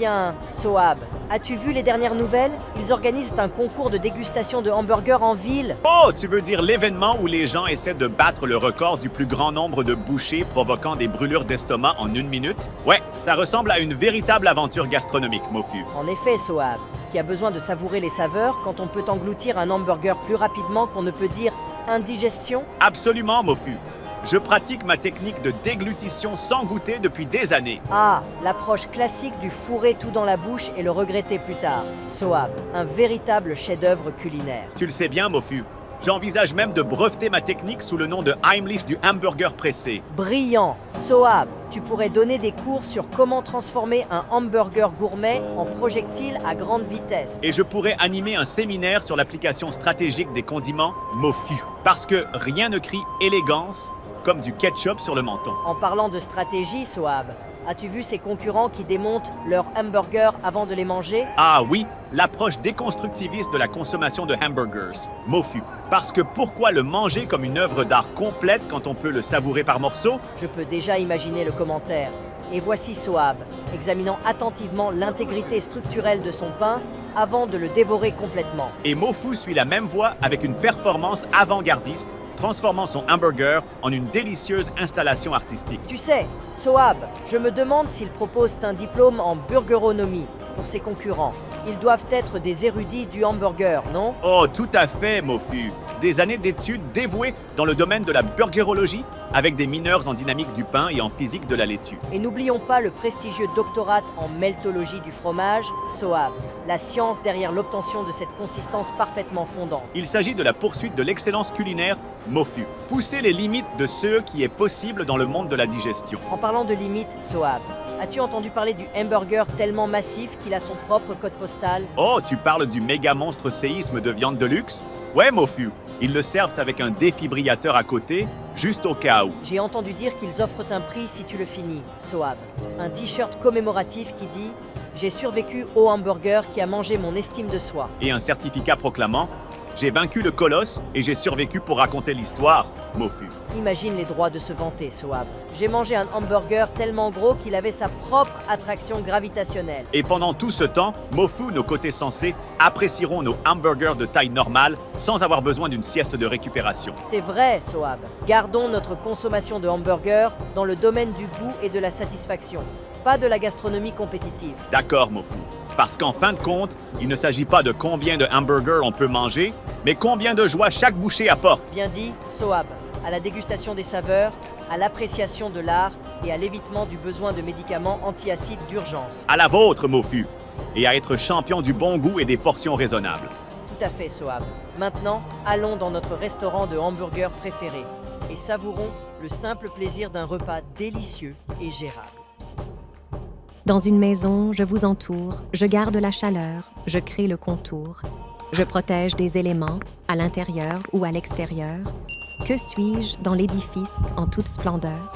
bien, Sohab, as-tu vu les dernières nouvelles? Ils organisent un concours de dégustation de hamburgers en ville. Oh, tu veux dire l'événement où les gens essaient de battre le record du plus grand nombre de bouchées provoquant des brûlures d'estomac en 1 minute? Ouais, ça ressemble à une véritable aventure gastronomique, Mofu. En effet, Sohab, qui a besoin de savourer les saveurs quand on peut engloutir un hamburger plus rapidement qu'on ne peut dire indigestion? Absolument, Mofu. Je pratique ma technique de déglutition sans goûter depuis des années. Ah, l'approche classique du fourrer tout dans la bouche et le regretter plus tard. Sohab, un véritable chef-d'œuvre culinaire. Tu le sais bien, Mofu. J'envisage même de breveter ma technique sous le nom de Heimlich du hamburger pressé. Brillant! Sohab, tu pourrais donner des cours sur comment transformer un hamburger gourmet en projectile à grande vitesse. Et je pourrais animer un séminaire sur l'application stratégique des condiments Mofu. Parce que rien ne crie élégance comme du ketchup sur le menton. En parlant de stratégie, Sohab, as-tu vu ces concurrents qui démontent leurs hamburgers avant de les manger? Ah oui, l'approche déconstructiviste de la consommation de hamburgers, Mofu. Parce que pourquoi le manger comme une œuvre d'art complète quand on peut le savourer par morceaux? Je peux déjà imaginer le commentaire. Et voici Sohab, examinant attentivement l'intégrité structurelle de son pain avant de le dévorer complètement. Et Mofu suit la même voie avec une performance avant-gardiste, transformant son hamburger en une délicieuse installation artistique. Tu sais, Sohab, je me demande s'ils proposent un diplôme en burgeronomie pour ses concurrents. Ils doivent être des érudits du hamburger, non? Oh, tout à fait, Mofu. Des années d'études dévouées dans le domaine de la burgerologie, avec des mineurs en dynamique du pain et en physique de la laitue. Et n'oublions pas le prestigieux doctorat en meltologie du fromage, Sohab, la science derrière l'obtention de cette consistance parfaitement fondante. Il s'agit de la poursuite de l'excellence culinaire, Mofu. Pousser les limites de ce qui est possible dans le monde de la digestion. En parlant de limites, Sohab, as-tu entendu parler du hamburger tellement massif qu'il a son propre code postal? Oh, tu parles du méga monstre séisme de viande de luxe? Ouais, Mofu. Ils le servent avec un défibrillateur à côté, juste au cas où. J'ai entendu dire qu'ils offrent un prix si tu le finis, Sohab. Un t-shirt commémoratif qui dit « J'ai survécu au hamburger qui a mangé mon estime de soi ». Et un certificat proclamant « J'ai vaincu le colosse et j'ai survécu pour raconter l'histoire, Mofu. » Imagine les droits de se vanter, Sohab. J'ai mangé un hamburger tellement gros qu'il avait sa propre attraction gravitationnelle. Et pendant tout ce temps, Mofu, nos côtés sensés, apprécieront nos hamburgers de taille normale sans avoir besoin d'une sieste de récupération. C'est vrai, Sohab. Gardons notre consommation de hamburgers dans le domaine du goût et de la satisfaction, pas de la gastronomie compétitive. D'accord, Mofu. Parce qu'en fin de compte, il ne s'agit pas de combien de hamburgers on peut manger, mais combien de joie chaque bouchée apporte. Bien dit, Sohab. À la dégustation des saveurs, à l'appréciation de l'art et à l'évitement du besoin de médicaments antiacides d'urgence. À la vôtre, Mofu. Et à être champion du bon goût et des portions raisonnables. Tout à fait, Sohab. Maintenant, allons dans notre restaurant de hamburgers préféré et savourons le simple plaisir d'un repas délicieux et gérable. Dans une maison, je vous entoure, je garde la chaleur, je crée le contour. Je protège des éléments, à l'intérieur ou à l'extérieur. Que suis-je dans l'édifice en toute splendeur?